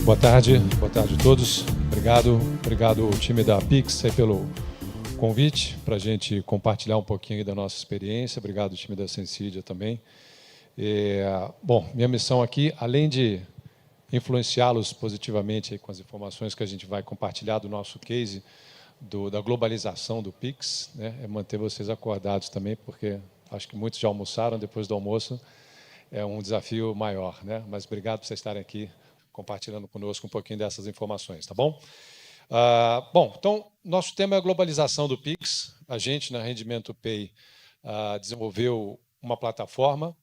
Boa tarde a todos. Obrigado ao time da Pix aí pelo convite para a gente compartilhar um pouquinho da nossa experiência. Obrigado ao time da Sensidia também. Bom, minha missão aqui, além de influenciá-los positivamente aí com as informações que a gente vai compartilhar do nosso case da globalização do Pix, né, é manter vocês acordados também, porque acho que muitos já almoçaram depois do almoço. É um desafio maior, né? Mas obrigado por vocês estarem aqui compartilhando conosco um pouquinho dessas informações, tá bom? Bom, então, nosso tema é a globalização do Pix. A gente, na Rendimento Pay, desenvolveu uma plataforma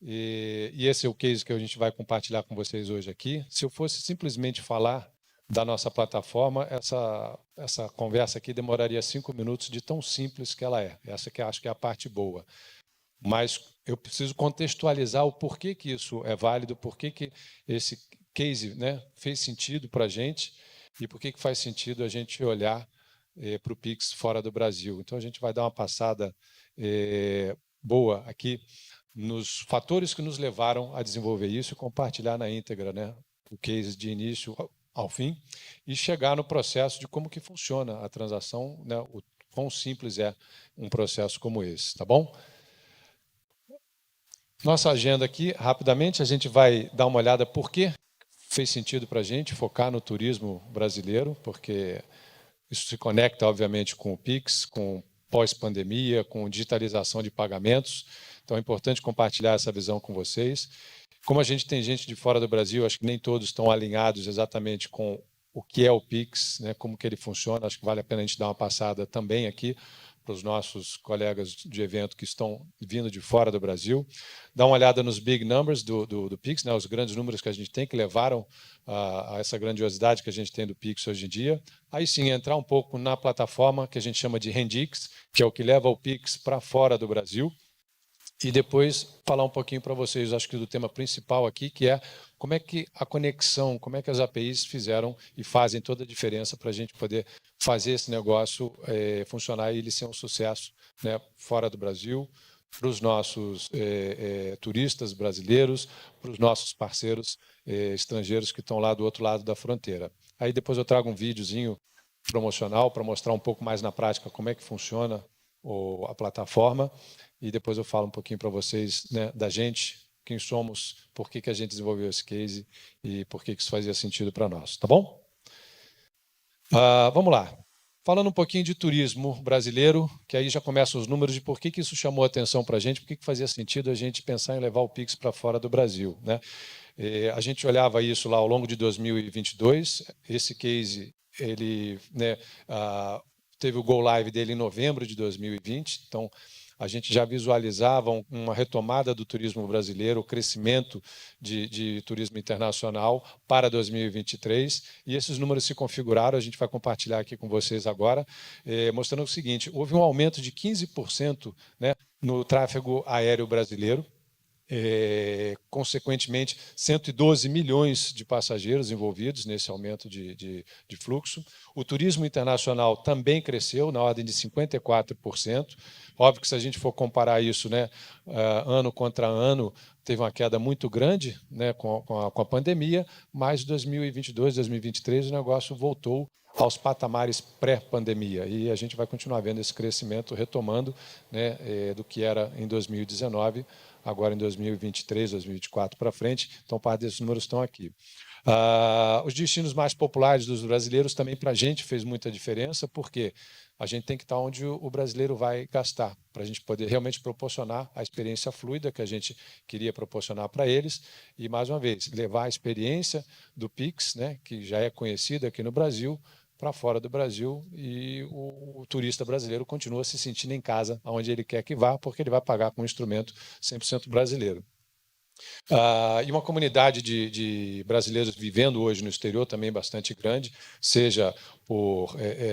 e esse é o case que a gente vai compartilhar com vocês hoje aqui. Se eu fosse simplesmente falar da nossa plataforma, essa conversa aqui demoraria 5 minutos de tão simples que ela é. Essa que eu acho que é a parte boa. Mas eu preciso contextualizar o porquê que isso é válido, porquê que esse case, né, fez sentido para a gente e porquê que faz sentido a gente olhar para o Pix fora do Brasil. Então, a gente vai dar uma passada boa aqui nos fatores que nos levaram a desenvolver isso e compartilhar na íntegra, né, o case de início ao fim e chegar no processo de como que funciona a transação, né, o quão simples é um processo como esse, tá bom? Nossa agenda aqui, rapidamente, a gente vai dar uma olhada por que fez sentido para a gente focar no turismo brasileiro, porque isso se conecta, obviamente, com o Pix, com pós-pandemia, com digitalização de pagamentos. Então, é importante compartilhar essa visão com vocês. Como a gente tem gente de fora do Brasil, acho que nem todos estão alinhados exatamente com o que é o Pix, né, como que ele funciona. Acho que vale a pena a gente dar uma passada também aqui para os nossos colegas de evento que estão vindo de fora do Brasil. Dá uma olhada nos big numbers do Pix, né, os grandes números que a gente tem, que levaram a essa grandiosidade que a gente tem do Pix hoje em dia. Aí sim, entrar um pouco na plataforma que a gente chama de Rendix, que é o que leva o Pix para fora do Brasil. E depois falar um pouquinho para vocês, acho que do tema principal aqui, que é como é que a conexão, como é que as APIs fizeram e fazem toda a diferença para a gente poder fazer esse negócio funcionar e ele ser um sucesso, né, fora do Brasil, para os nossos turistas brasileiros, para os nossos parceiros estrangeiros que estão lá do outro lado da fronteira. Aí depois eu trago um videozinho promocional para mostrar um pouco mais na prática como é que funciona a plataforma. E depois eu falo um pouquinho para vocês, né, da gente, quem somos, por que a gente desenvolveu esse case e por que isso fazia sentido para nós, tá bom? Vamos lá. Falando um pouquinho de turismo brasileiro, que aí já começam os números de por que isso chamou a atenção para a gente, por que fazia sentido a gente pensar em levar o Pix para fora do Brasil, né? A gente olhava isso lá ao longo de 2022, esse case, ele, né, teve o go live dele em novembro de 2020, então a gente já visualizava uma retomada do turismo brasileiro, o crescimento de turismo internacional para 2023, e esses números se configuraram, a gente vai compartilhar aqui com vocês agora, mostrando o seguinte, houve um aumento de 15%, né, no tráfego aéreo brasileiro, consequentemente, 112 milhões de passageiros envolvidos nesse aumento de fluxo. O turismo internacional também cresceu, na ordem de 54%. Óbvio que, se a gente for comparar isso, né, ano contra ano, teve uma queda muito grande, né, com a pandemia, mas em 2022, 2023, o negócio voltou aos patamares pré-pandemia. E a gente vai continuar vendo esse crescimento retomando, né, do que era em 2019, agora em 2023, 2024 para frente. Então, parte desses números estão aqui. Os destinos mais populares dos brasileiros também para a gente fez muita diferença, porque a gente tem que estar onde o brasileiro vai gastar, para a gente poder realmente proporcionar a experiência fluida que a gente queria proporcionar para eles. E, mais uma vez, levar a experiência do Pix, né, que já é conhecida aqui no Brasil, para fora do Brasil, e o turista brasileiro continua se sentindo em casa, onde ele quer que vá, porque ele vai pagar com um instrumento 100% brasileiro. E uma comunidade de brasileiros vivendo hoje no exterior também bastante grande, seja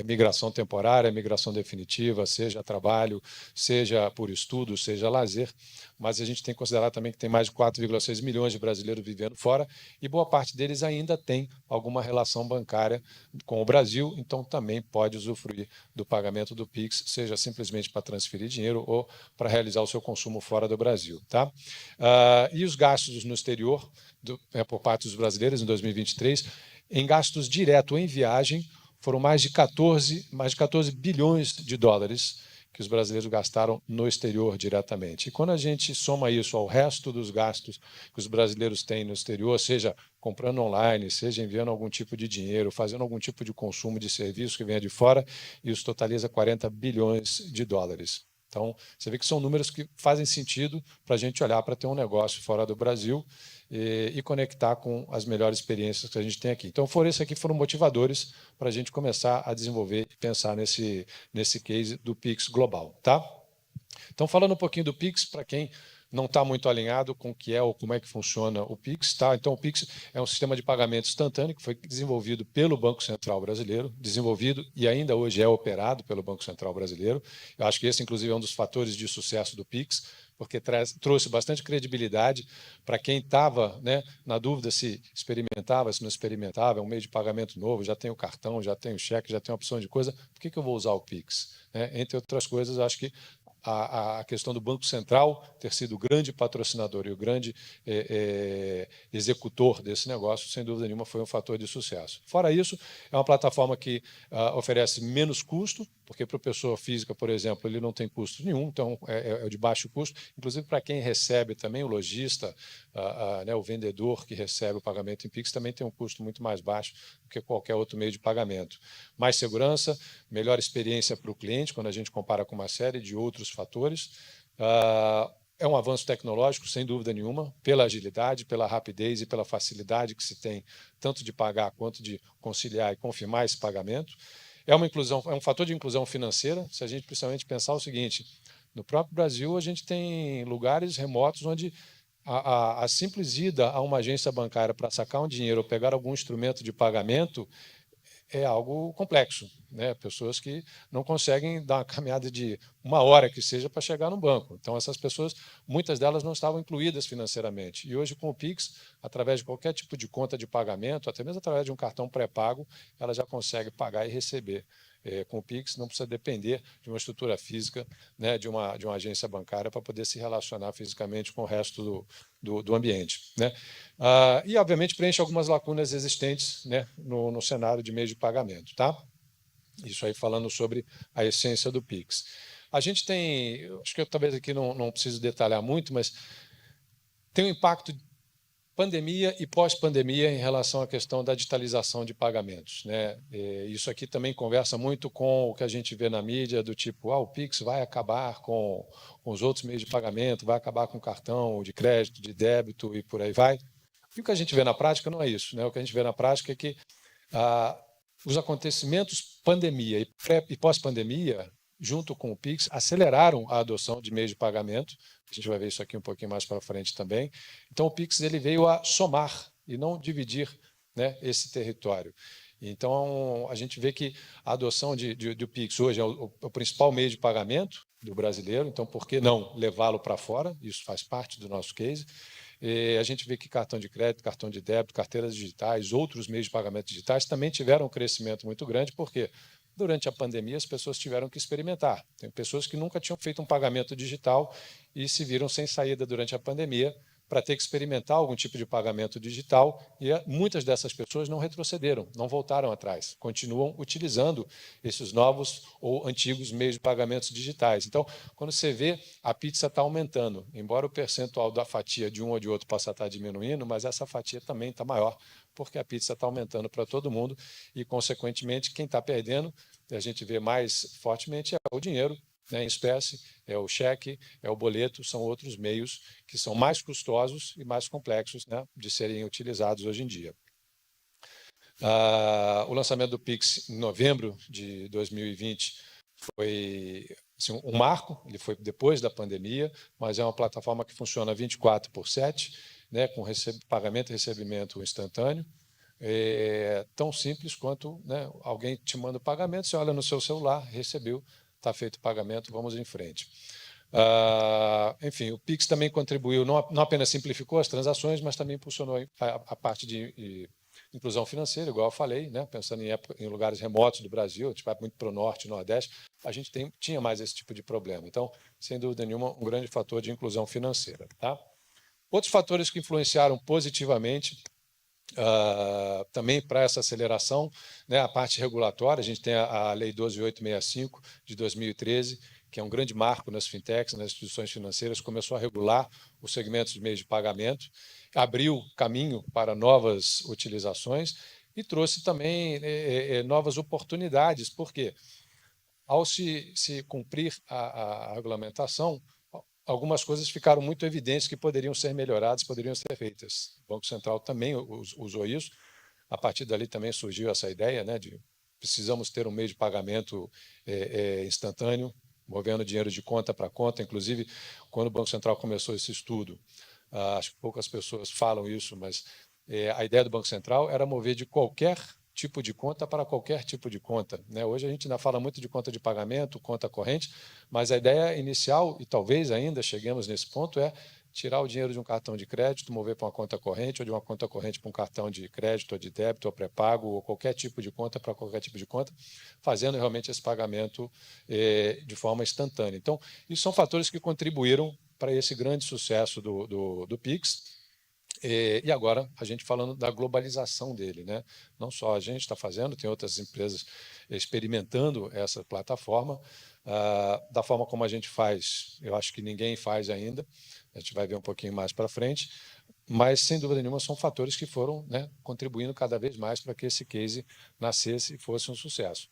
migração temporária, migração definitiva, seja trabalho, seja por estudo, seja lazer, mas a gente tem que considerar também que tem mais de 4,6 milhões de brasileiros vivendo fora e boa parte deles ainda tem alguma relação bancária com o Brasil, então também pode usufruir do pagamento do Pix, seja simplesmente para transferir dinheiro ou para realizar o seu consumo fora do Brasil. Tá? E os gastos no exterior, por parte dos brasileiros em 2023, em gastos direto em viagem, foram mais de 14 bilhões de dólares que os brasileiros gastaram no exterior diretamente. E quando a gente soma isso ao resto dos gastos que os brasileiros têm no exterior, seja comprando online, seja enviando algum tipo de dinheiro, fazendo algum tipo de consumo de serviço que venha de fora, isso totaliza 40 bilhões de dólares. Então, você vê que são números que fazem sentido para a gente olhar para ter um negócio fora do Brasil e conectar com as melhores experiências que a gente tem aqui. Então, esses aqui foram motivadores para a gente começar a desenvolver e pensar nesse case do Pix global. Tá? Então, falando um pouquinho do Pix, para quem não está muito alinhado com o que é ou como é que funciona o Pix. Tá? Então, o Pix é um sistema de pagamento instantâneo que foi desenvolvido pelo Banco Central Brasileiro, desenvolvido e ainda hoje é operado pelo Banco Central Brasileiro. Eu acho que esse, inclusive, é um dos fatores de sucesso do Pix, porque trouxe bastante credibilidade para quem estava, né, na dúvida se experimentava, se não experimentava, é um meio de pagamento novo, já tem o cartão, já tem o cheque, já tem uma opção de coisa, por que eu vou usar o Pix? Entre outras coisas, acho que a questão do Banco Central ter sido o grande patrocinador e o grande executor desse negócio, sem dúvida nenhuma, foi um fator de sucesso. Fora isso, é uma plataforma que oferece menos custo, porque para a pessoa física, por exemplo, ele não tem custo nenhum, então é de baixo custo, inclusive para quem recebe também, o lojista, né, o vendedor que recebe o pagamento em Pix também tem um custo muito mais baixo do que qualquer outro meio de pagamento. Mais segurança, melhor experiência para o cliente, quando a gente compara com uma série de outros fatores. É um avanço tecnológico, sem dúvida nenhuma, pela agilidade, pela rapidez e pela facilidade que se tem, tanto de pagar quanto de conciliar e confirmar esse pagamento. É um fator de inclusão financeira, se a gente principalmente pensar o seguinte: no próprio Brasil, a gente tem lugares remotos onde a simples ida a uma agência bancária para sacar um dinheiro ou pegar algum instrumento de pagamento é algo complexo, né? Pessoas que não conseguem dar uma caminhada de uma hora que seja para chegar no banco. Então, essas pessoas, muitas delas não estavam incluídas financeiramente. E hoje, com o Pix, através de qualquer tipo de conta de pagamento, até mesmo através de um cartão pré-pago, ela já consegue pagar e receber. Com o Pix, não precisa depender de uma estrutura física, né, de uma agência bancária para poder se relacionar fisicamente com o resto do ambiente. Né? E, obviamente, preenche algumas lacunas existentes, né, no cenário de meio de pagamento. Tá? Isso aí falando sobre a essência do Pix. A gente tem, acho que eu talvez aqui não preciso detalhar muito, mas tem um impacto pandemia e pós-pandemia em relação à questão da digitalização de pagamentos. Né? Isso aqui também conversa muito com o que a gente vê na mídia, do tipo, o Pix vai acabar com os outros meios de pagamento, vai acabar com o cartão de crédito, de débito e por aí vai. E o que a gente vê na prática não é isso. Né? O que a gente vê na prática é que os acontecimentos pandemia e pós-pandemia, junto com o Pix, aceleraram a adoção de meios de pagamento. A gente vai ver isso aqui um pouquinho mais para frente também. Então, o Pix ele veio a somar e não dividir, né, esse território. Então, a gente vê que a adoção do Pix hoje é o principal meio de pagamento do brasileiro, então por que não levá-lo para fora? Isso faz parte do nosso case. A gente vê que cartão de crédito, cartão de débito, carteiras digitais, outros meios de pagamento digitais também tiveram um crescimento muito grande, porque durante a pandemia as pessoas tiveram que experimentar. Tem pessoas que nunca tinham feito um pagamento digital e se viram sem saída durante a pandemia para ter que experimentar algum tipo de pagamento digital, e muitas dessas pessoas não retrocederam, não voltaram atrás, continuam utilizando esses novos ou antigos meios de pagamentos digitais. Então, quando você vê, a pizza está aumentando, embora o percentual da fatia de um ou de outro possa estar diminuindo, mas essa fatia também está maior, porque a pizza está aumentando para todo mundo e, consequentemente, quem está perdendo, a gente vê mais fortemente, é o dinheiro, né, em espécie, é o cheque, é o boleto, são outros meios que são mais custosos e mais complexos, né, de serem utilizados hoje em dia. O lançamento do Pix em novembro de 2020 foi assim, um marco, ele foi depois da pandemia, mas é uma plataforma que funciona 24/7, né, com pagamento e recebimento instantâneo. tão simples quanto, né, alguém te manda o pagamento, você olha no seu celular, recebeu, está feito o pagamento, vamos em frente. Enfim, o Pix também contribuiu, não apenas simplificou as transações, mas também impulsionou a parte de inclusão financeira, igual eu falei, né? Pensando em lugares remotos do Brasil, a gente vai muito para o norte e nordeste, a gente tinha mais esse tipo de problema. Então, sem dúvida nenhuma, um grande fator de inclusão financeira. Tá? Outros fatores que influenciaram positivamente também para essa aceleração, né, a parte regulatória, a gente tem a Lei 12.865 de 2013, que é um grande marco nas fintechs, nas instituições financeiras, começou a regular os segmentos de meios de pagamento, abriu caminho para novas utilizações e trouxe também novas oportunidades, porque ao se cumprir a regulamentação, algumas coisas ficaram muito evidentes que poderiam ser melhoradas, poderiam ser feitas. O Banco Central também usou isso. A partir dali também surgiu essa ideia, né, de precisamos ter um meio de pagamento instantâneo, movendo dinheiro de conta para conta. Inclusive, quando o Banco Central começou esse estudo, acho que poucas pessoas falam isso, mas a ideia do Banco Central era mover de qualquer tipo de conta para qualquer tipo de conta, né? Hoje a gente ainda fala muito de conta de pagamento, conta corrente, mas a ideia inicial, e talvez ainda cheguemos nesse ponto, é tirar o dinheiro de um cartão de crédito, mover para uma conta corrente, ou de uma conta corrente para um cartão de crédito, ou de débito, ou pré-pago, ou qualquer tipo de conta para qualquer tipo de conta, fazendo realmente esse pagamento de forma instantânea. Então, isso são fatores que contribuíram para esse grande sucesso do Pix. E agora a gente falando da globalização dele, né? Não só a gente está fazendo, tem outras empresas experimentando essa plataforma. Da forma como a gente faz, eu acho que ninguém faz ainda. A gente vai ver um pouquinho mais para frente, mas sem dúvida nenhuma são fatores que foram, né, contribuindo cada vez mais para que esse case nascesse e fosse um sucesso.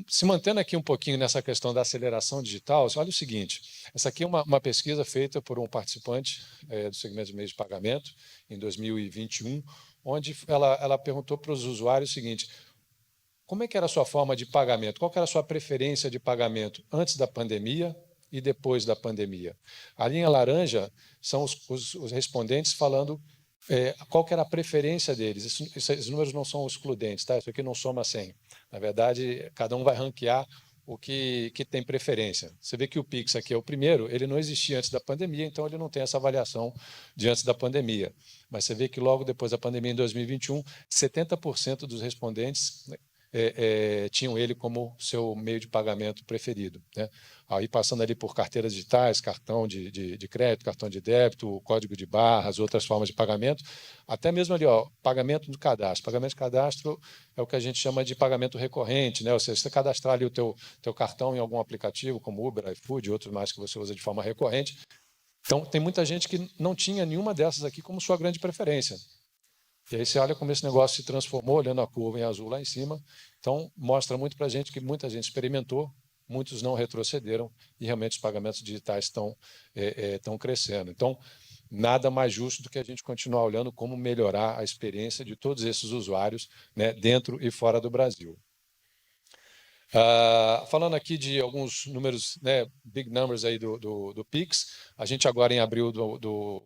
Se mantendo aqui um pouquinho nessa questão da aceleração digital, olha o seguinte, essa aqui é uma pesquisa feita por um participante do segmento de meios de pagamento, em 2021, onde ela perguntou para os usuários o seguinte, como é que era a sua forma de pagamento? Qual que era a sua preferência de pagamento antes da pandemia e depois da pandemia? A linha laranja são os respondentes falando qual que era a preferência deles. Esses números não são excludentes, tá? Isso aqui não soma 100. Na verdade, cada um vai ranquear o que tem preferência. Você vê que o Pix aqui é o primeiro, ele não existia antes da pandemia, então ele não tem essa avaliação de antes da pandemia. Mas você vê que logo depois da pandemia, em 2021, 70% dos respondentes tinham ele como seu meio de pagamento preferido, né? Aí passando ali por carteiras digitais, cartão de crédito, cartão de débito, código de barras, outras formas de pagamento, até mesmo ali, ó, pagamento do cadastro. Pagamento de cadastro é o que a gente chama de pagamento recorrente, né? Ou seja, você cadastrar ali o teu cartão em algum aplicativo, como Uber, iFood e outros mais que você usa de forma recorrente. Então, tem muita gente que não tinha nenhuma dessas aqui como sua grande preferência. E aí você olha como esse negócio se transformou, olhando a curva em azul lá em cima. Então, mostra muito para a gente que muita gente experimentou, muitos não retrocederam e realmente os pagamentos digitais estão crescendo. Então, nada mais justo do que a gente continuar olhando como melhorar a experiência de todos esses usuários, né, dentro e fora do Brasil. Falando aqui de alguns números, né, big numbers aí do Pix, a gente agora em abril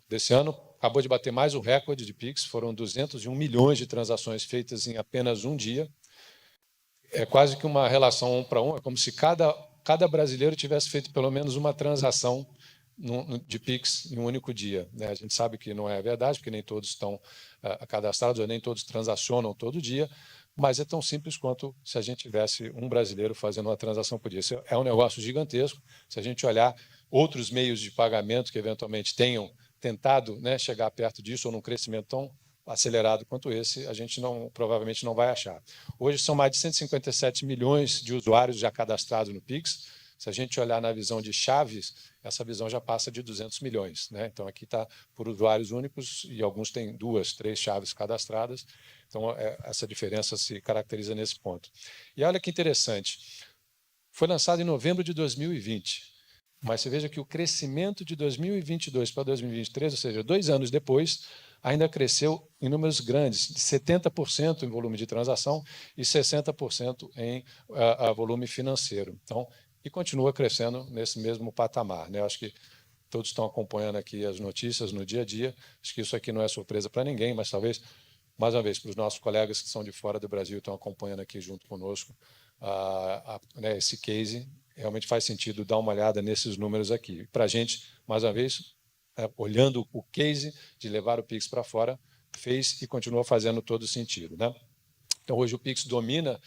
desse ano acabou de bater mais um recorde de Pix, foram 201 milhões de transações feitas em apenas um dia. É quase que uma relação 1 para 1, é como se cada brasileiro tivesse feito pelo menos uma transação de Pix em um único dia, né? A gente sabe que não é verdade, porque nem todos estão cadastrados, ou nem todos transacionam todo dia, mas é tão simples quanto se a gente tivesse um brasileiro fazendo uma transação por dia. Isso é um negócio gigantesco. Se a gente olhar outros meios de pagamento que eventualmente tenham tentado, né, chegar perto disso ou num crescimento tão acelerado quanto esse, a gente provavelmente não vai achar. Hoje são mais de 157 milhões de usuários já cadastrados no Pix. Se a gente olhar na visão de chaves, essa visão já passa de 200 milhões, né? Então, aqui está por usuários únicos e alguns têm 2, 3 chaves cadastradas. Então, essa diferença se caracteriza nesse ponto. E olha que interessante, foi lançado em novembro de 2020, mas você veja que o crescimento de 2022 para 2023, ou seja, 2 anos depois, ainda cresceu em números grandes, de 70% em volume de transação e 60% em volume financeiro. Então, e continua crescendo nesse mesmo patamar, né? Acho que todos estão acompanhando aqui as notícias no dia a dia. Acho que isso aqui não é surpresa para ninguém, mas talvez mais uma vez, para os nossos colegas que são de fora do Brasil e estão acompanhando aqui junto conosco, né, esse case, realmente faz sentido dar uma olhada nesses números aqui. Para a gente, mais uma vez, olhando o case de levar o Pix para fora, fez e continua fazendo todo sentido, né? Então, hoje o Pix domina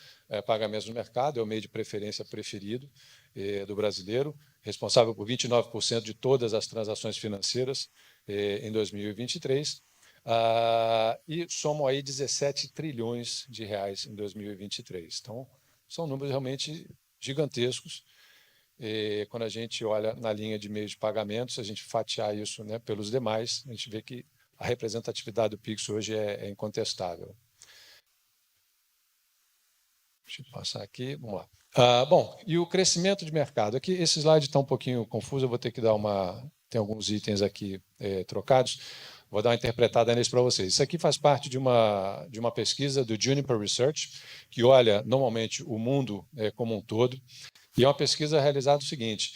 pagamentos no mercado, é o meio de preferência preferido do brasileiro, responsável por 29% de todas as transações financeiras em 2023, e somam aí 17 trilhões de reais em 2023. Então, são números realmente gigantescos. Quando a gente olha na linha de meios de pagamentos, a gente fatiar isso, né, pelos demais, a gente vê que a representatividade do Pix hoje é incontestável. Deixa eu passar aqui, vamos lá. Bom, e o crescimento de mercado. Aqui, esse slide está um pouquinho confuso, eu vou ter que dar tem alguns itens aqui trocados, vou dar uma interpretada nisso para vocês. Isso aqui faz parte de uma pesquisa do Juniper Research, que olha, normalmente, o mundo como um todo, e é uma pesquisa realizada o seguinte: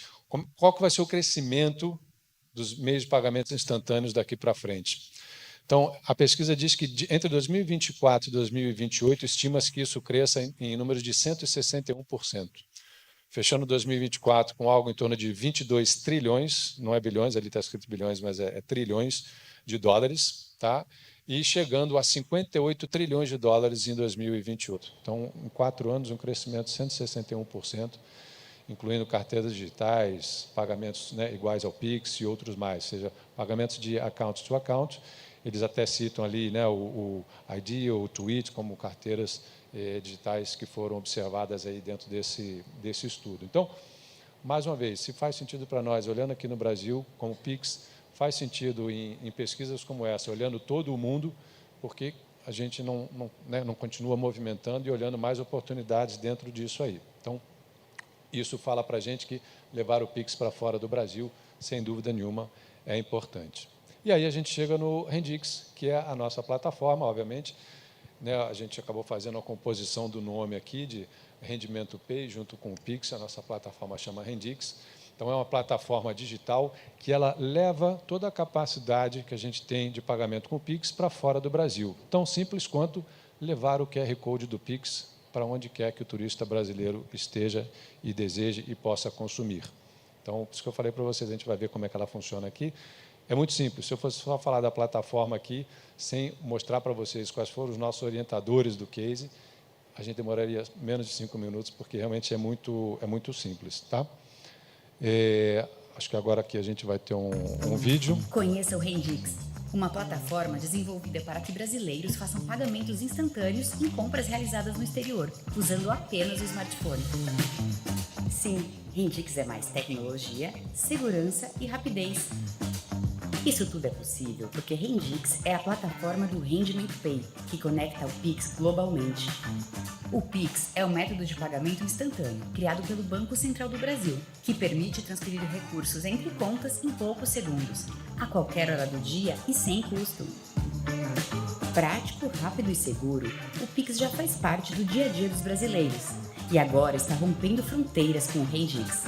qual que vai ser o crescimento dos meios de pagamentos instantâneos daqui para frente? Então, a pesquisa diz que entre 2024 e 2028, estima-se que isso cresça em números de 161%, fechando 2024 com algo em torno de 22 trilhões, não é bilhões, ali está escrito bilhões, mas é trilhões de dólares, tá? E chegando a 58 trilhões de dólares em 2028. Então, em 4 anos, um crescimento de 161%, incluindo carteiras digitais, pagamentos, né, iguais ao Pix e outros mais, seja, pagamentos de account to account. Eles até citam ali, né, o ID ou o Tweet como carteiras digitais que foram observadas aí dentro desse estudo. Então, mais uma vez, se faz sentido para nós, olhando aqui no Brasil, como Pix, faz sentido em pesquisas como essa, olhando todo o mundo, porque a gente não continua movimentando e olhando mais oportunidades dentro disso aí. Então, isso fala para a gente que levar o Pix para fora do Brasil, sem dúvida nenhuma, é importante. E aí a gente chega no Rendix, que é a nossa plataforma, obviamente, né, a gente acabou fazendo a composição do nome aqui de Rendimento Pay junto com o Pix, a nossa plataforma chama Rendix. Então, é uma plataforma digital que ela leva toda a capacidade que a gente tem de pagamento com o Pix para fora do Brasil. Tão simples quanto levar o QR Code do Pix para onde quer que o turista brasileiro esteja e deseje e possa consumir. Então, isso que eu falei para vocês, a gente vai ver como é que ela funciona aqui. É muito simples. Se eu fosse só falar da plataforma aqui, sem mostrar para vocês quais foram os nossos orientadores do case, a gente demoraria menos de 5 minutos, porque realmente é muito simples, tá? Acho que agora aqui a gente vai ter um vídeo. Conheça o Rendix, uma plataforma desenvolvida para que brasileiros façam pagamentos instantâneos em compras realizadas no exterior, usando apenas o smartphone. Sim, Rendix é mais tecnologia, segurança e rapidez. Isso tudo é possível porque Rendix é a plataforma do Rendiment Pay, que conecta o Pix globalmente. O Pix é o método de pagamento instantâneo, criado pelo Banco Central do Brasil, que permite transferir recursos entre contas em poucos segundos, a qualquer hora do dia e sem custo. Prático, rápido e seguro, o Pix já faz parte do dia a dia dos brasileiros e agora está rompendo fronteiras com o Rendix.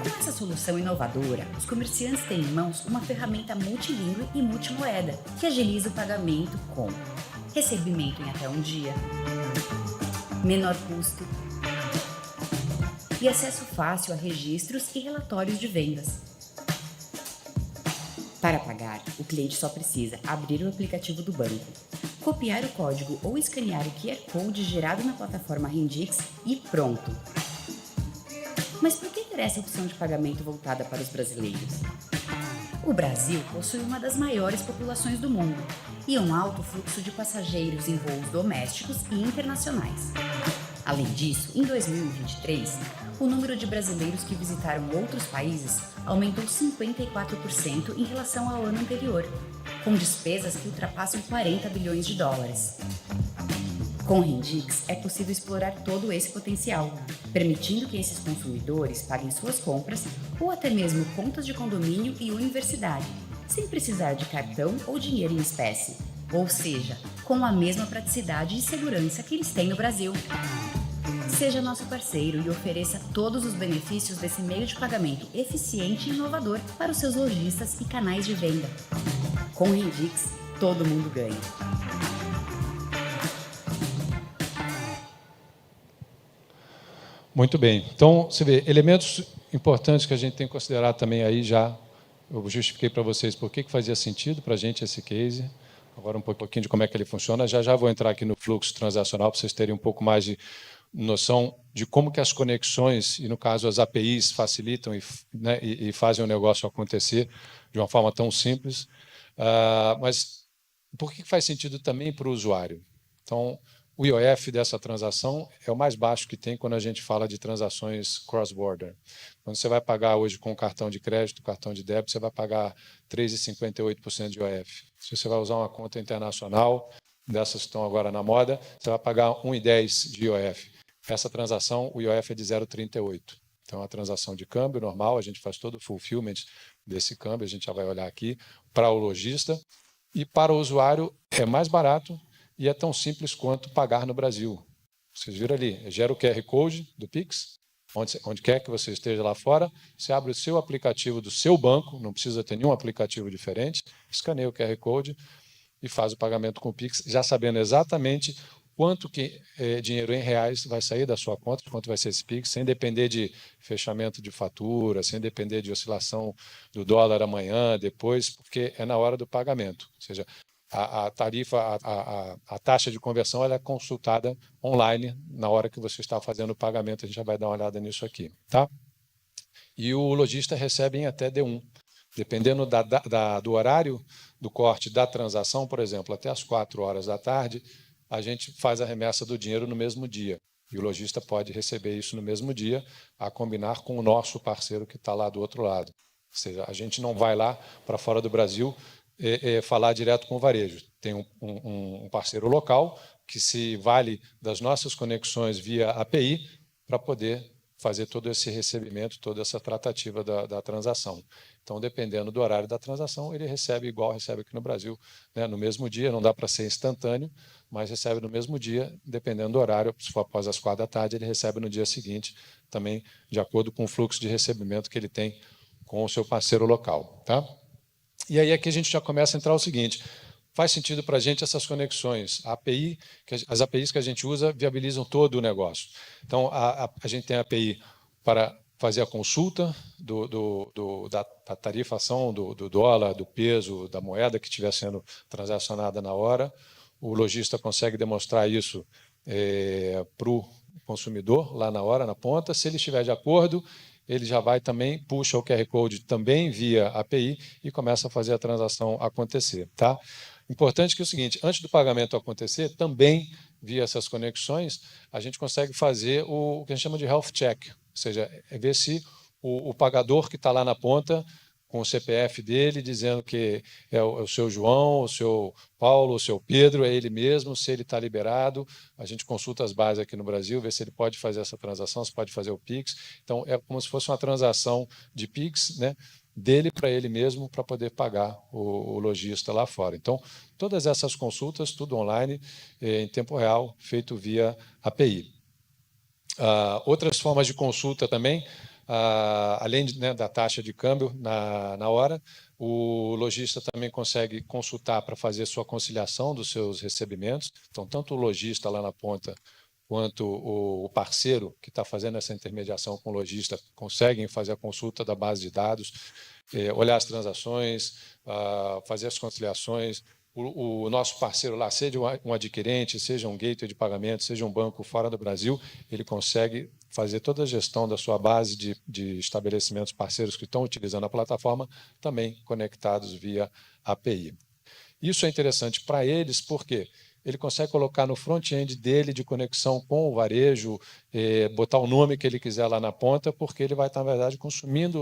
Com essa solução inovadora, os comerciantes têm em mãos uma ferramenta multilíngue e multimoeda que agiliza o pagamento com recebimento em até um dia, menor custo e acesso fácil a registros e relatórios de vendas. Para pagar, o cliente só precisa abrir o aplicativo do banco, copiar o código ou escanear o QR Code gerado na plataforma Rendix e pronto. Mas por que ter essa opção de pagamento voltada para os brasileiros? O Brasil possui uma das maiores populações do mundo e um alto fluxo de passageiros em voos domésticos e internacionais. Além disso, em 2023, o número de brasileiros que visitaram outros países aumentou 54% em relação ao ano anterior, com despesas que ultrapassam 40 bilhões de dólares. Com o Rendix, é possível explorar todo esse potencial, permitindo que esses consumidores paguem suas compras ou até mesmo contas de condomínio e universidade, sem precisar de cartão ou dinheiro em espécie, ou seja, com a mesma praticidade e segurança que eles têm no Brasil. Seja nosso parceiro e ofereça todos os benefícios desse meio de pagamento eficiente e inovador para os seus lojistas e canais de venda. Com o Rendix, todo mundo ganha. Muito bem. Então, você vê, elementos importantes que a gente tem que considerar também aí já, eu justifiquei para vocês por que fazia sentido para a gente esse case, agora um pouquinho de como é que ele funciona, já vou entrar aqui no fluxo transacional para vocês terem um pouco mais de noção de como que as conexões, e no caso as APIs, facilitam né, e fazem o negócio acontecer de uma forma tão simples. Mas por que faz sentido também para o usuário? Então, o IOF dessa transação é o mais baixo que tem quando a gente fala de transações cross-border. Quando você vai pagar hoje com cartão de crédito, cartão de débito, você vai pagar 3,58% de IOF. Se você vai usar uma conta internacional, dessas que estão agora na moda, você vai pagar 1,10 de IOF. Essa transação, o IOF é de 0,38. Então, é uma transação de câmbio normal, a gente faz todo o fulfillment desse câmbio, a gente já vai olhar aqui, para o lojista. E para o usuário é mais barato e é tão simples quanto pagar no Brasil. Vocês viram ali, gera o QR Code do Pix, onde quer que você esteja lá fora, você abre o seu aplicativo do seu banco, não precisa ter nenhum aplicativo diferente, escaneia o QR Code e faz o pagamento com o Pix, já sabendo exatamente quanto que dinheiro em reais vai sair da sua conta, quanto vai ser esse Pix, sem depender de fechamento de fatura, sem depender de oscilação do dólar amanhã, depois, porque é na hora do pagamento. Ou seja, a tarifa, a taxa de conversão ela é consultada online na hora que você está fazendo o pagamento. A gente já vai dar uma olhada nisso aqui. Tá? E o lojista recebe em até D1. Dependendo do horário do corte da transação, por exemplo, até as 4 horas da tarde, a gente faz a remessa do dinheiro no mesmo dia. E o lojista pode receber isso no mesmo dia, a combinar com o nosso parceiro que está lá do outro lado. Ou seja, a gente não vai lá para fora do Brasil falar direto com o varejo. Tem um parceiro local que se vale das nossas conexões via API para poder fazer todo esse recebimento, toda essa tratativa da transação. Então, dependendo do horário da transação, ele recebe igual recebe aqui no Brasil, né, no mesmo dia, não dá para ser instantâneo, mas recebe no mesmo dia, dependendo do horário, se for após as 4 da tarde, ele recebe no dia seguinte, também de acordo com o fluxo de recebimento que ele tem com o seu parceiro local. Tá? E aí aqui a gente já começa a entrar o seguinte, faz sentido para a gente essas conexões. As APIs que a gente usa viabilizam todo o negócio. Então, a gente tem a API para fazer a consulta da tarifação do dólar, do peso, da moeda que estiver sendo transacionada na hora. O lojista consegue demonstrar isso para o consumidor lá na hora, na ponta. Se ele estiver de acordo, ele já vai também, puxa o QR Code também via API e começa a fazer a transação acontecer. Tá? Importante que é o seguinte, antes do pagamento acontecer, também via essas conexões, a gente consegue fazer o que a gente chama de health check, ou seja, ver se o pagador que está lá na ponta, com o CPF dele, dizendo que é o seu João, o seu Paulo, o seu Pedro, é ele mesmo, se ele está liberado. A gente consulta as bases aqui no Brasil, vê se ele pode fazer essa transação, se pode fazer o Pix. Então, é como se fosse uma transação de Pix, né, dele para ele mesmo, para poder pagar o lojista lá fora. Então, todas essas consultas, tudo online, em tempo real, feito via API. Outras formas de consulta também, além da taxa de câmbio na hora, o lojista também consegue consultar para fazer sua conciliação dos seus recebimentos. Então, tanto o lojista lá na ponta quanto o parceiro que está fazendo essa intermediação com o lojista conseguem fazer a consulta da base de dados, olhar as transações, fazer as conciliações. O nosso parceiro lá, seja um adquirente, seja um gateway de pagamento, seja um banco fora do Brasil, ele consegue fazer toda a gestão da sua base de estabelecimentos parceiros que estão utilizando a plataforma, também conectados via API. Isso é interessante para eles, porque ele consegue colocar no front-end dele de conexão com o varejo, botar o nome que ele quiser lá na ponta, porque ele vai estar, na verdade, consumindo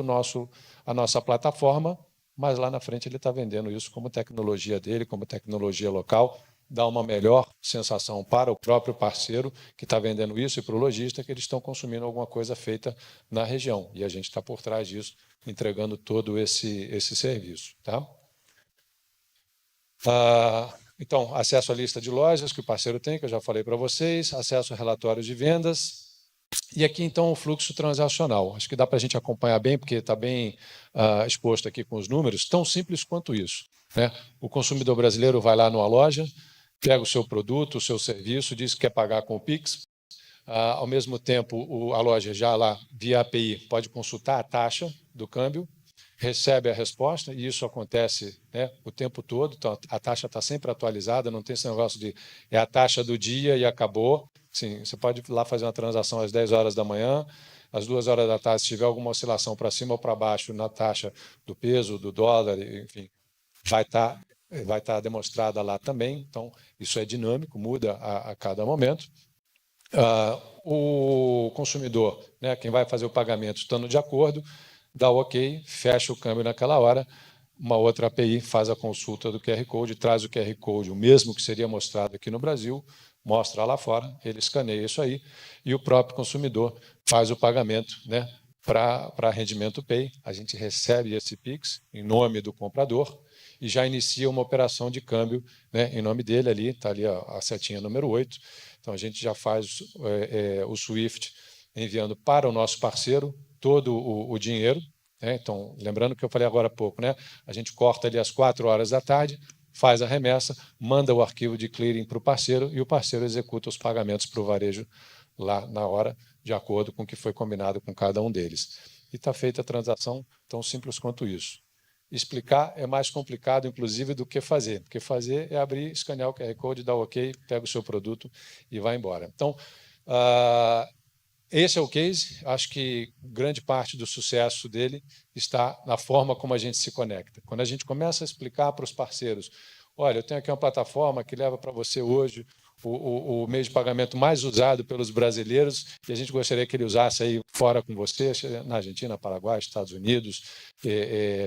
a nossa plataforma, mas lá na frente ele está vendendo isso como tecnologia dele, como tecnologia local, dá uma melhor sensação para o próprio parceiro que está vendendo isso e para o lojista que eles estão consumindo alguma coisa feita na região. E a gente está por trás disso, entregando todo esse serviço. Tá? Então, acesso à lista de lojas que o parceiro tem, que eu já falei para vocês, acesso a relatórios de vendas. E aqui, então, o fluxo transacional. Acho que dá para a gente acompanhar bem, porque está bem exposto aqui com os números, tão simples quanto isso. Né? O consumidor brasileiro vai lá numa loja, pega o seu produto, o seu serviço, diz que quer pagar com o Pix, Ao mesmo tempo, a loja já lá, via API, pode consultar a taxa do câmbio, recebe a resposta, e isso acontece, né, o tempo todo, então a taxa está sempre atualizada, não tem esse negócio de é a taxa do dia e acabou. Sim, você pode ir lá fazer uma transação às 10 horas da manhã, às 2 horas da tarde, se tiver alguma oscilação para cima ou para baixo na taxa do peso, do dólar, enfim, vai estar demonstrada lá também. Então, isso é dinâmico, muda a cada momento. O consumidor, né, quem vai fazer o pagamento, estando de acordo, dá o ok, fecha o câmbio naquela hora, uma outra API faz a consulta do QR Code, traz o QR Code, o mesmo que seria mostrado aqui no Brasil, mostra lá fora, ele escaneia isso aí, e o próprio consumidor faz o pagamento, né, para Rendimento Pay. A gente recebe esse Pix em nome do comprador e já inicia uma operação de câmbio, né, em nome dele ali, está ali a setinha número 8. Então, a gente já faz o SWIFT enviando para o nosso parceiro todo o dinheiro. Né? Então, lembrando que eu falei agora há pouco, né? A gente corta ali às 4 horas da tarde, faz a remessa, manda o arquivo de clearing para o parceiro e o parceiro executa os pagamentos para o varejo lá na hora, de acordo com o que foi combinado com cada um deles. E está feita a transação tão simples quanto isso. Explicar é mais complicado, inclusive, do que fazer, porque fazer é abrir, escanear o QR Code, dar o ok, pega o seu produto e vai embora. Então, esse é o case. Acho que grande parte do sucesso dele está na forma como a gente se conecta. Quando a gente começa a explicar para os parceiros, olha, eu tenho aqui uma plataforma que leva para você hoje o meio de pagamento mais usado pelos brasileiros, e a gente gostaria que ele usasse aí fora com você, na Argentina, Paraguai, Estados Unidos,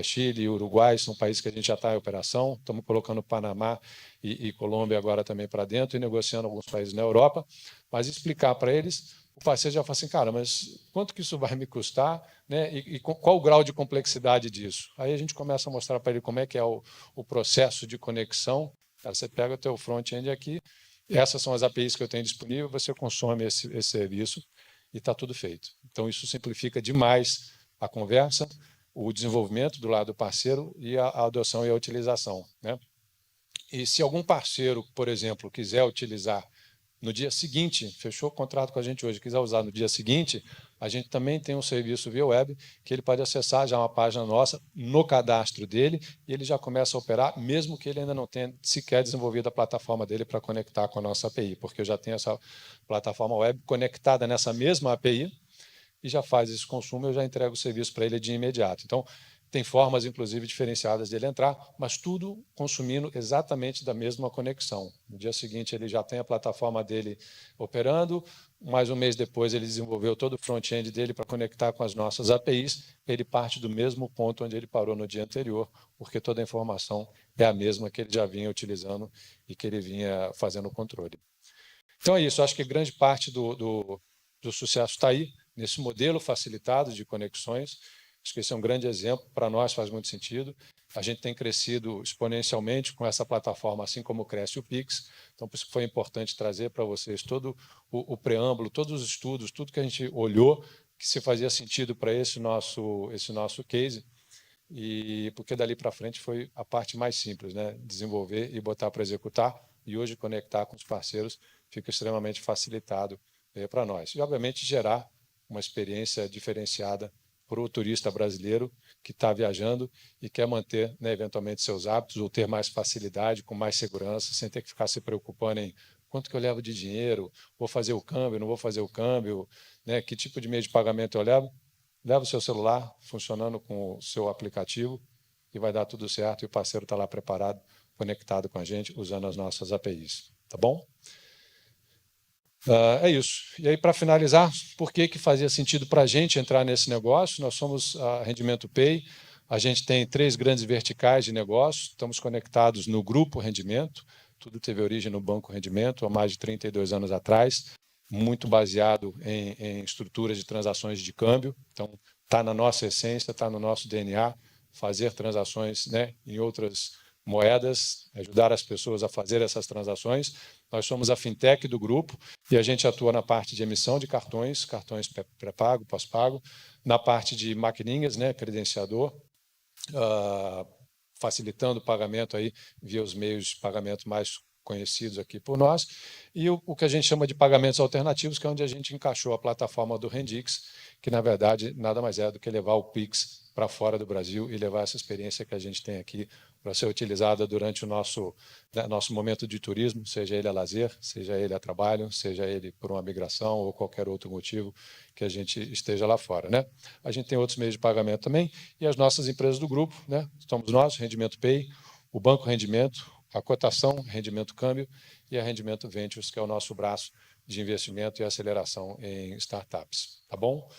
Chile, Uruguai, são países que a gente já está em operação. Estamos colocando Panamá e Colômbia agora também para dentro e negociando alguns países na Europa. Mas explicar para eles, o parceiro já fala assim, cara, mas quanto que isso vai me custar, né? E qual o grau de complexidade disso? Aí a gente começa a mostrar para ele como é que é o processo de conexão. Cara, você pega o teu front-end aqui, essas são as APIs que eu tenho disponível, você consome esse serviço e está tudo feito. Então, isso simplifica demais a conversa, o desenvolvimento do lado do parceiro e a adoção e a utilização. Né? E se algum parceiro, por exemplo, quiser utilizar no dia seguinte, fechou o contrato com a gente hoje, quiser usar no dia seguinte, a gente também tem um serviço via web que ele pode acessar já uma página nossa no cadastro dele e ele já começa a operar, mesmo que ele ainda não tenha sequer desenvolvido a plataforma dele para conectar com a nossa API, porque eu já tenho essa plataforma web conectada nessa mesma API e já faz esse consumo, eu já entrego o serviço para ele de imediato. Então, tem formas, inclusive, diferenciadas dele entrar, mas tudo consumindo exatamente da mesma conexão. No dia seguinte, ele já tem a plataforma dele operando, mais um mês depois, ele desenvolveu todo o front-end dele para conectar com as nossas APIs, ele parte do mesmo ponto onde ele parou no dia anterior, porque toda a informação é a mesma que ele já vinha utilizando e que ele vinha fazendo o controle. Então, é isso. Acho que grande parte do sucesso está aí, nesse modelo facilitado de conexões. Acho que esse é um grande exemplo, para nós faz muito sentido. A gente tem crescido exponencialmente com essa plataforma, assim como cresce o Pix. Então, por isso foi importante trazer para vocês todo o preâmbulo, todos os estudos, tudo que a gente olhou, que se fazia sentido para esse nosso case, e porque dali para frente foi a parte mais simples, né? Desenvolver e botar para executar, e hoje conectar com os parceiros fica extremamente facilitado para nós. E, obviamente, gerar uma experiência diferenciada para o turista brasileiro que está viajando e quer manter, né, eventualmente, seus hábitos ou ter mais facilidade, com mais segurança, sem ter que ficar se preocupando em quanto que eu levo de dinheiro, vou fazer o câmbio, não vou fazer o câmbio, né, que tipo de meio de pagamento eu levo. Leva o seu celular funcionando com o seu aplicativo e vai dar tudo certo e o parceiro está lá preparado, conectado com a gente, usando as nossas APIs. Tá bom? É isso. E aí, para finalizar, por que fazia sentido para a gente entrar nesse negócio? Nós somos a Rendimento Pay, a gente tem 3 grandes verticais de negócio, estamos conectados no Grupo Rendimento, tudo teve origem no Banco Rendimento, há mais de 32 anos atrás, muito baseado em estruturas de transações de câmbio. Então, está na nossa essência, está no nosso DNA, fazer transações, né, em outras moedas, ajudar as pessoas a fazer essas transações. Nós somos a fintech do grupo e a gente atua na parte de emissão de cartões pré-pago, pós-pago, na parte de maquininhas, né, credenciador, facilitando o pagamento aí via os meios de pagamento mais conhecidos aqui por nós, e o que a gente chama de pagamentos alternativos, que é onde a gente encaixou a plataforma do Rendix, que, na verdade, nada mais é do que levar o Pix para fora do Brasil e levar essa experiência que a gente tem aqui para ser utilizada durante o nosso momento de turismo, seja ele a lazer, seja ele a trabalho, seja ele por uma migração ou qualquer outro motivo que a gente esteja lá fora, né? A gente tem outros meios de pagamento também, e as nossas empresas do grupo, né? Somos nós, Rendimento Pay, o Banco Rendimento, a Cotação, Rendimento Câmbio, e a Rendimento Ventures, que é o nosso braço de investimento e aceleração em startups. Tá bom?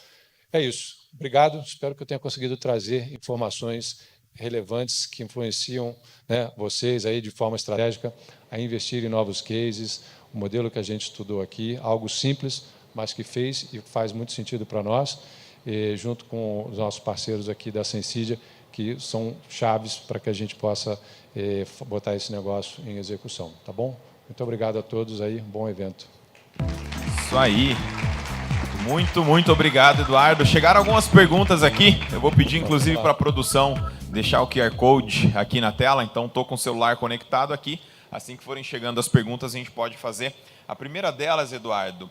É isso. Obrigado. Espero que eu tenha conseguido trazer informações relevantes que influenciam, né, vocês aí de forma estratégica a investir em novos cases, o modelo que a gente estudou aqui, algo simples, mas que fez e faz muito sentido para nós, junto com os nossos parceiros aqui da Sensidia, que são chaves para que a gente possa botar esse negócio em execução. Tá bom? Muito obrigado a todos aí. Bom evento. Isso aí. Muito obrigado, Eduardo. Chegaram algumas perguntas aqui. Eu vou pedir, inclusive, para a produção deixar o QR Code aqui na tela. Então, estou com o celular conectado aqui. Assim que forem chegando as perguntas, a gente pode fazer. A primeira delas, Eduardo,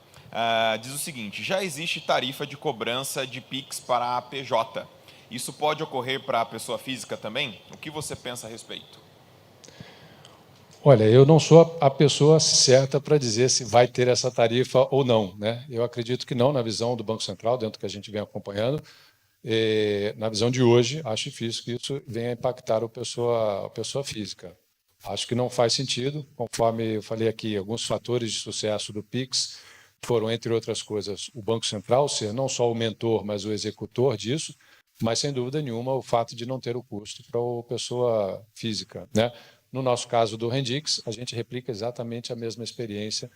diz o seguinte: já existe tarifa de cobrança de Pix para a PJ. Isso pode ocorrer para a pessoa física também? O que você pensa a respeito? Olha, eu não sou a pessoa certa para dizer se vai ter essa tarifa ou não, né? Eu acredito que não, na visão do Banco Central, dentro do que a gente vem acompanhando. Na visão de hoje, acho difícil que isso venha a impactar a pessoa física. Acho que não faz sentido, conforme eu falei aqui, alguns fatores de sucesso do Pix foram, entre outras coisas, o Banco Central ser não só o mentor, mas o executor disso, mas, sem dúvida nenhuma, o fato de não ter o custo para a pessoa física, né? No nosso caso do Rendix, a gente replica exatamente a mesma experiência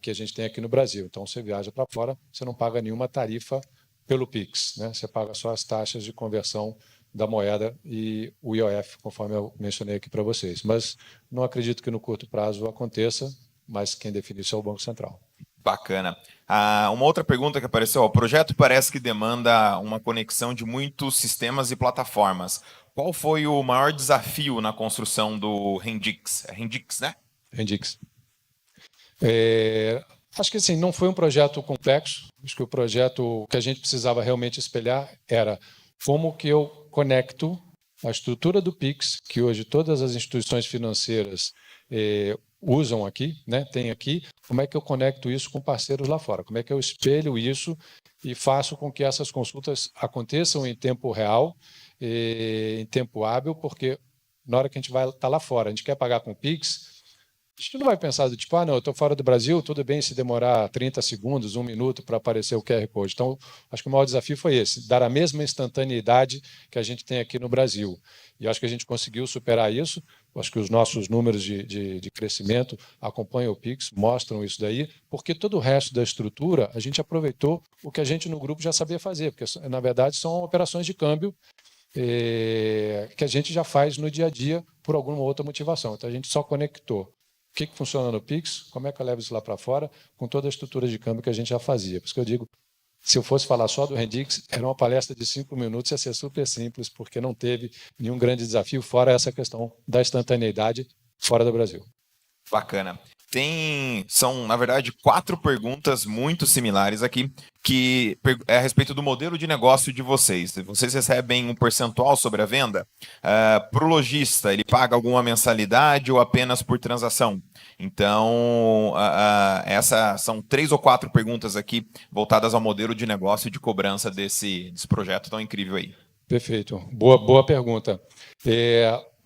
que a gente tem aqui no Brasil. Então, você viaja para fora, você não paga nenhuma tarifa pelo Pix, né? Você paga só as taxas de conversão da moeda e o IOF, conforme eu mencionei aqui para vocês. Mas não acredito que no curto prazo aconteça, mas quem define isso é o Banco Central. Bacana. Uma outra pergunta que apareceu: o projeto parece que demanda uma conexão de muitos sistemas e plataformas. Qual foi o maior desafio na construção do Rendix? É Rendix, né? Rendix. Acho que assim, não foi um projeto complexo. Acho que o projeto que a gente precisava realmente espelhar era como que eu conecto a estrutura do Pix, que hoje todas as instituições financeiras usam aqui, né? Tem aqui, como é que eu conecto isso com parceiros lá fora? Como é que eu espelho isso e faço com que essas consultas aconteçam em tempo real, em tempo hábil, porque na hora que a gente vai estar lá fora, a gente quer pagar com Pix, a gente não vai pensar do tipo, não, eu estou fora do Brasil, tudo bem se demorar 30 segundos, 1 minuto para aparecer o QR Code. Então, acho que o maior desafio foi esse, dar a mesma instantaneidade que a gente tem aqui no Brasil. E acho que a gente conseguiu superar isso. Acho que os nossos números de crescimento acompanham o Pix, mostram isso daí, porque todo o resto da estrutura, a gente aproveitou o que a gente no grupo já sabia fazer, porque, na verdade, são operações de câmbio que a gente já faz no dia a dia por alguma outra motivação. Então, a gente só conectou o que funciona no Pix, como é que eu levo isso lá para fora, com toda a estrutura de câmbio que a gente já fazia. Por isso que eu digo, se eu fosse falar só do Rendix, era uma palestra de 5 minutos, ia ser super simples, porque não teve nenhum grande desafio, fora essa questão da instantaneidade fora do Brasil. Bacana. São, na verdade, 4 perguntas muito similares aqui, que é a respeito do modelo de negócio de vocês. Vocês recebem um percentual sobre a venda? Para o lojista, ele paga alguma mensalidade ou apenas por transação? Então, essas são 3 ou 4 perguntas aqui voltadas ao modelo de negócio e de cobrança desse projeto tão incrível aí. Perfeito. Boa pergunta.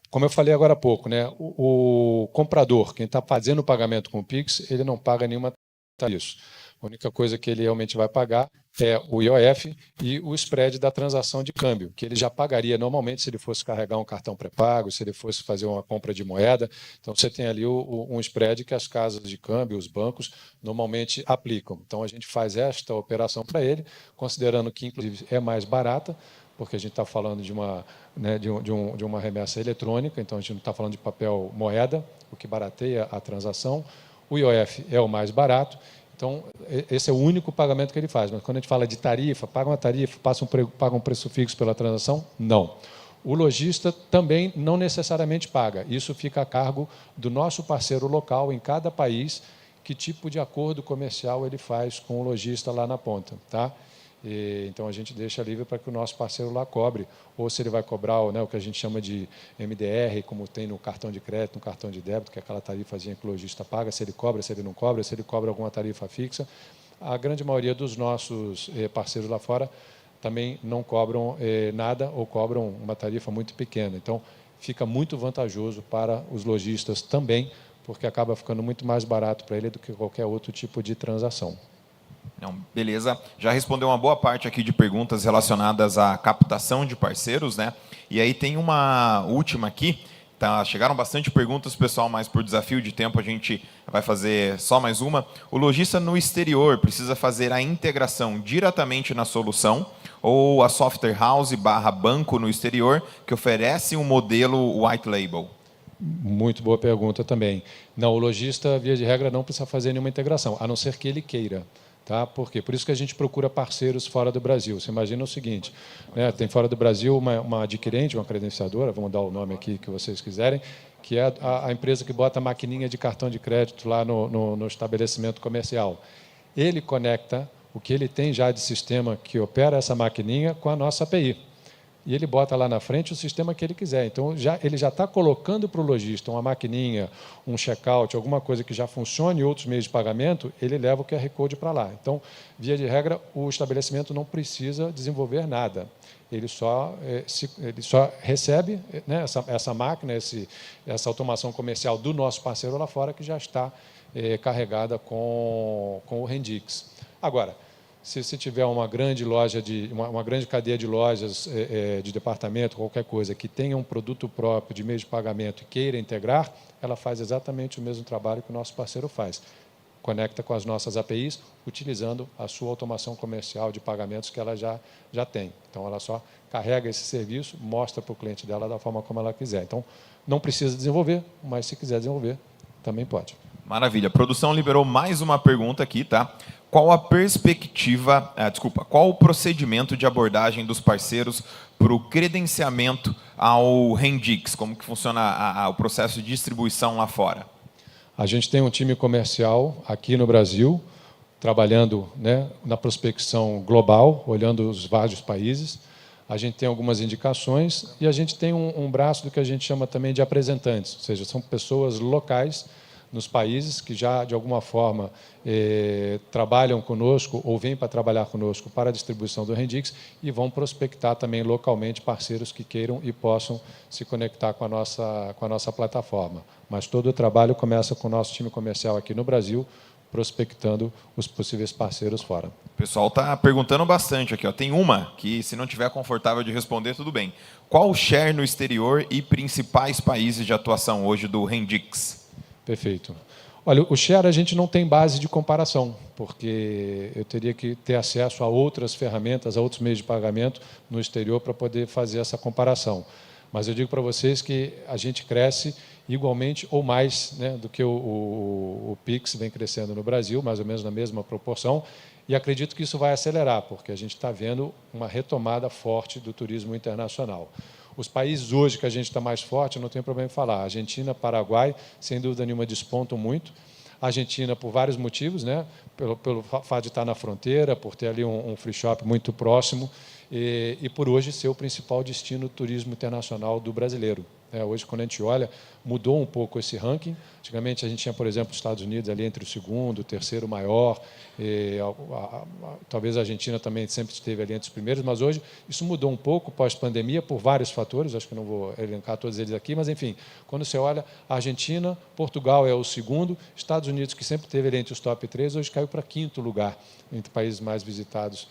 Como eu falei agora há pouco, né, o comprador, quem está fazendo o pagamento com o Pix, ele não paga nenhuma taxa disso. A única coisa que ele realmente vai pagar é o IOF e o spread da transação de câmbio, que ele já pagaria normalmente se ele fosse carregar um cartão pré-pago, se ele fosse fazer uma compra de moeda. Então, você tem ali um spread que as casas de câmbio, os bancos, normalmente aplicam. Então, a gente faz esta operação para ele, considerando que, inclusive, é mais barata, porque a gente está falando de uma remessa eletrônica, então a gente não está falando de papel moeda, o que barateia a transação. O IOF é o mais barato, então esse é o único pagamento que ele faz. Mas quando a gente fala de tarifa, paga uma tarifa, paga um preço fixo pela transação? Não. O lojista também não necessariamente paga. Isso fica a cargo do nosso parceiro local em cada país, que tipo de acordo comercial ele faz com o lojista lá na ponta. Tá? Então, a gente deixa livre para que o nosso parceiro lá cobre, ou se ele vai cobrar, né, o que a gente chama de MDR, como tem no cartão de crédito, no cartão de débito, que é aquela tarifazinha que o lojista paga, se ele cobra, se ele não cobra, se ele cobra alguma tarifa fixa. A grande maioria dos nossos parceiros lá fora também não cobram nada ou cobram uma tarifa muito pequena. Então, fica muito vantajoso para os lojistas também, porque acaba ficando muito mais barato para ele do que qualquer outro tipo de transação. Não, beleza. Já respondeu uma boa parte aqui de perguntas relacionadas à captação de parceiros, né? E aí tem uma última aqui. Tá, chegaram bastante perguntas, pessoal, mas por desafio de tempo a gente vai fazer só mais uma. O lojista no exterior precisa fazer a integração diretamente na solução ou a software house / banco no exterior que oferece um modelo white label? Muito boa pergunta também. Não, o lojista, via de regra, não precisa fazer nenhuma integração, a não ser que ele queira. Tá? Por quê? Por isso que a gente procura parceiros fora do Brasil. Você imagina o seguinte, né? Tem fora do Brasil uma adquirente, uma credenciadora, vamos dar o nome aqui que vocês quiserem, que é a empresa que bota a maquininha de cartão de crédito lá no estabelecimento comercial. Ele conecta o que ele tem já de sistema que opera essa maquininha com a nossa API. E ele bota lá na frente o sistema que ele quiser. Então, ele já está colocando para o lojista uma maquininha, um check-out, alguma coisa que já funcione em outros meios de pagamento, ele leva o QR Code para lá. Então, via de regra, o estabelecimento não precisa desenvolver nada. Ele só recebe, né, essa máquina, essa automação comercial do nosso parceiro lá fora, que já está carregada com o Rendix. Agora, se você tiver uma grande loja, uma grande cadeia de lojas de departamento, qualquer coisa, que tenha um produto próprio de meio de pagamento e queira integrar, ela faz exatamente o mesmo trabalho que o nosso parceiro faz. Conecta com as nossas APIs, utilizando a sua automação comercial de pagamentos que ela já tem. Então, ela só carrega esse serviço, mostra para o cliente dela da forma como ela quiser. Então, não precisa desenvolver, mas se quiser desenvolver, também pode. Maravilha. A produção liberou mais uma pergunta aqui, tá? Qual a perspectiva, qual o procedimento de abordagem dos parceiros para o credenciamento ao Rendix? Como que funciona o processo de distribuição lá fora? A gente tem um time comercial aqui no Brasil, trabalhando, né, na prospecção global, olhando os vários países. A gente tem algumas indicações e a gente tem um braço do que a gente chama também de apresentantes, ou seja, são pessoas locais nos países que já, de alguma forma, trabalham conosco ou vêm para trabalhar conosco para a distribuição do Rendix e vão prospectar também localmente parceiros que queiram e possam se conectar com a nossa plataforma. Mas todo o trabalho começa com o nosso time comercial aqui no Brasil, prospectando os possíveis parceiros fora. O pessoal está perguntando bastante aqui. Ó. Tem uma que, se não estiver confortável de responder, tudo bem. Qual o share no exterior e principais países de atuação hoje do Rendix? Perfeito. Olha, o share a gente não tem base de comparação, porque eu teria que ter acesso a outras ferramentas, a outros meios de pagamento no exterior para poder fazer essa comparação. Mas eu digo para vocês que a gente cresce igualmente ou mais, né, do que o Pix vem crescendo no Brasil, mais ou menos na mesma proporção, e acredito que isso vai acelerar, porque a gente está vendo uma retomada forte do turismo internacional. Os países hoje que a gente está mais forte, não tem problema em falar. Argentina, Paraguai, sem dúvida nenhuma, despontam muito. A Argentina, por vários motivos, né? Pelo fato de estar na fronteira, por ter ali um free shop muito próximo, e por hoje ser o principal destino do turismo internacional do brasileiro. Hoje, quando a gente olha, mudou um pouco esse ranking. Antigamente, a gente tinha, por exemplo, os Estados Unidos ali entre o segundo, o terceiro maior. Talvez a Argentina também sempre esteve ali entre os primeiros, mas hoje isso mudou um pouco pós-pandemia por vários fatores. Acho que não vou elencar todos eles aqui, mas, enfim, quando você olha, a Argentina, Portugal é o segundo, Estados Unidos, que sempre esteve ali entre os top 3, hoje caiu para quinto lugar entre países mais visitados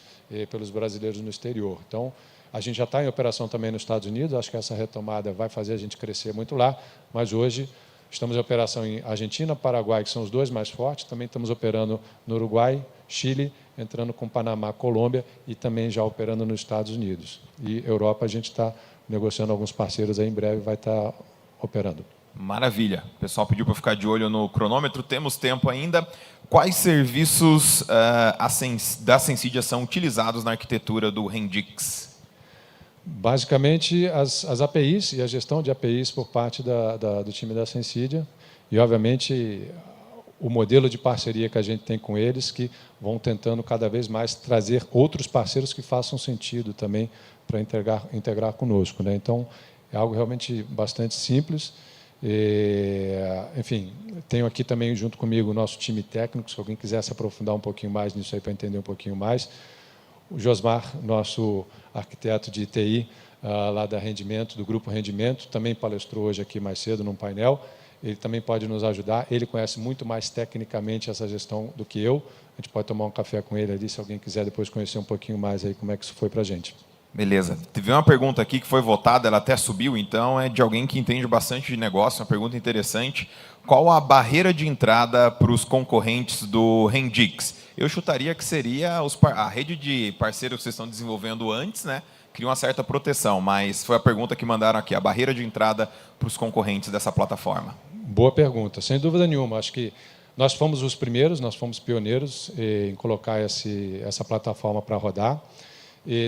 pelos brasileiros no exterior. Então, a gente já está em operação também nos Estados Unidos, acho que essa retomada vai fazer a gente crescer muito lá, mas hoje estamos em operação em Argentina, Paraguai, que são os dois mais fortes, também estamos operando no Uruguai, Chile, entrando com Panamá, Colômbia e também já operando nos Estados Unidos. E Europa, a gente está negociando alguns parceiros, aí em breve vai estar operando. Maravilha. O pessoal pediu para ficar de olho no cronômetro, temos tempo ainda. Quais serviços da Sensidia são utilizados na arquitetura do Rendix? Basicamente, as APIs e a gestão de APIs por parte do time da Sensidia e, obviamente, o modelo de parceria que a gente tem com eles, que vão tentando cada vez mais trazer outros parceiros que façam sentido também para integrar conosco, né? Então, é algo realmente bastante simples. Enfim, tenho aqui também junto comigo o nosso time técnico, se alguém quiser se aprofundar um pouquinho mais nisso aí para entender um pouquinho mais. O Josmar, nosso arquiteto de TI, lá da Rendimento, do Grupo Rendimento, também palestrou hoje aqui mais cedo num painel. Ele também pode nos ajudar. Ele conhece muito mais tecnicamente essa gestão do que eu. A gente pode tomar um café com ele ali, se alguém quiser depois conhecer um pouquinho mais aí como é que isso foi para a gente. Beleza. Teve uma pergunta aqui que foi votada, ela até subiu, então é de alguém que entende bastante de negócio, uma pergunta interessante. Qual a barreira de entrada para os concorrentes do Rendix? Eu chutaria que seria a rede de parceiros que vocês estão desenvolvendo antes, né? Cria uma certa proteção, mas foi a pergunta que mandaram aqui, a barreira de entrada para os concorrentes dessa plataforma. Boa pergunta, sem dúvida nenhuma. Acho que nós fomos os primeiros, nós fomos pioneiros em colocar essa plataforma para rodar.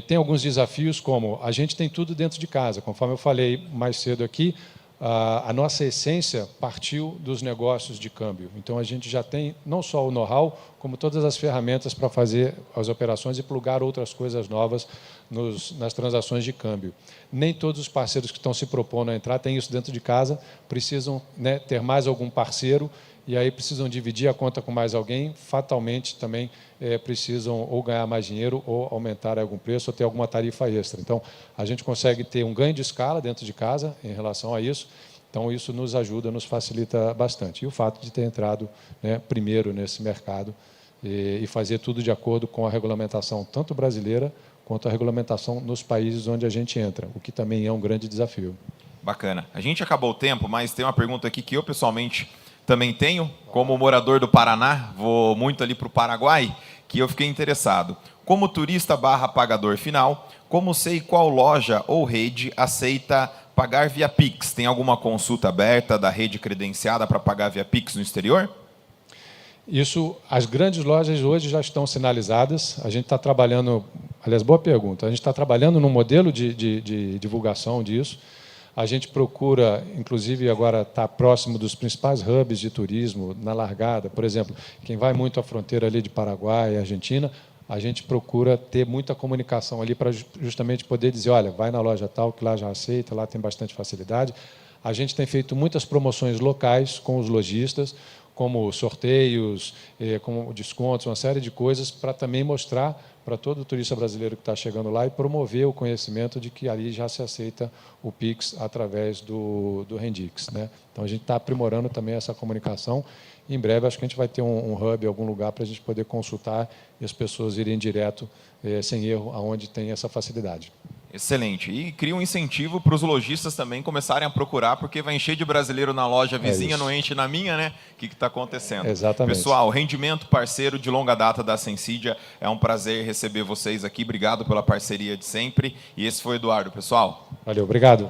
Tem alguns desafios, como a gente tem tudo dentro de casa. Conforme eu falei mais cedo aqui, a nossa essência partiu dos negócios de câmbio. Então, a gente já tem não só o know-how, como todas as ferramentas para fazer as operações e plugar outras coisas novas nas transações de câmbio. Nem todos os parceiros que estão se propondo a entrar têm isso dentro de casa, precisam, né, ter mais algum parceiro, e aí precisam dividir a conta com mais alguém, fatalmente também precisam ou ganhar mais dinheiro ou aumentar algum preço ou ter alguma tarifa extra. Então, a gente consegue ter um ganho de escala dentro de casa em relação a isso, então isso nos ajuda, nos facilita bastante. E o fato de ter entrado, né, primeiro nesse mercado e fazer tudo de acordo com a regulamentação, tanto brasileira quanto a regulamentação nos países onde a gente entra, o que também é um grande desafio. Bacana. A gente acabou o tempo, mas tem uma pergunta aqui que eu, pessoalmente, também tenho, como morador do Paraná, vou muito ali para o Paraguai, que eu fiquei interessado. Como turista / pagador final, como sei qual loja ou rede aceita pagar via Pix? Tem alguma consulta aberta da rede credenciada para pagar via Pix no exterior? Isso, as grandes lojas hoje já estão sinalizadas. A gente está trabalhando, aliás, boa pergunta, a gente está trabalhando num modelo de divulgação disso. A gente procura, inclusive, agora estar próximo dos principais hubs de turismo, na largada. Por exemplo, quem vai muito à fronteira ali de Paraguai e Argentina, a gente procura ter muita comunicação ali para justamente poder dizer, olha, vai na loja tal, que lá já aceita, lá tem bastante facilidade. A gente tem feito muitas promoções locais com os lojistas, como sorteios, como descontos, uma série de coisas, para também mostrar para todo o turista brasileiro que está chegando lá e promover o conhecimento de que ali já se aceita o Pix através do Rendix, né? Então, a gente está aprimorando também essa comunicação. Em breve, acho que a gente vai ter um hub em algum lugar para a gente poder consultar e as pessoas irem direto, sem erro, aonde tem essa facilidade. Excelente. E cria um incentivo para os lojistas também começarem a procurar, porque vai encher de brasileiro na loja vizinha, não enche na minha, né? O que está acontecendo? Exatamente. Pessoal, Rendimento, parceiro de longa data da Sensidia, é um prazer receber vocês aqui. Obrigado pela parceria de sempre. E esse foi o Eduardo, pessoal. Valeu, obrigado.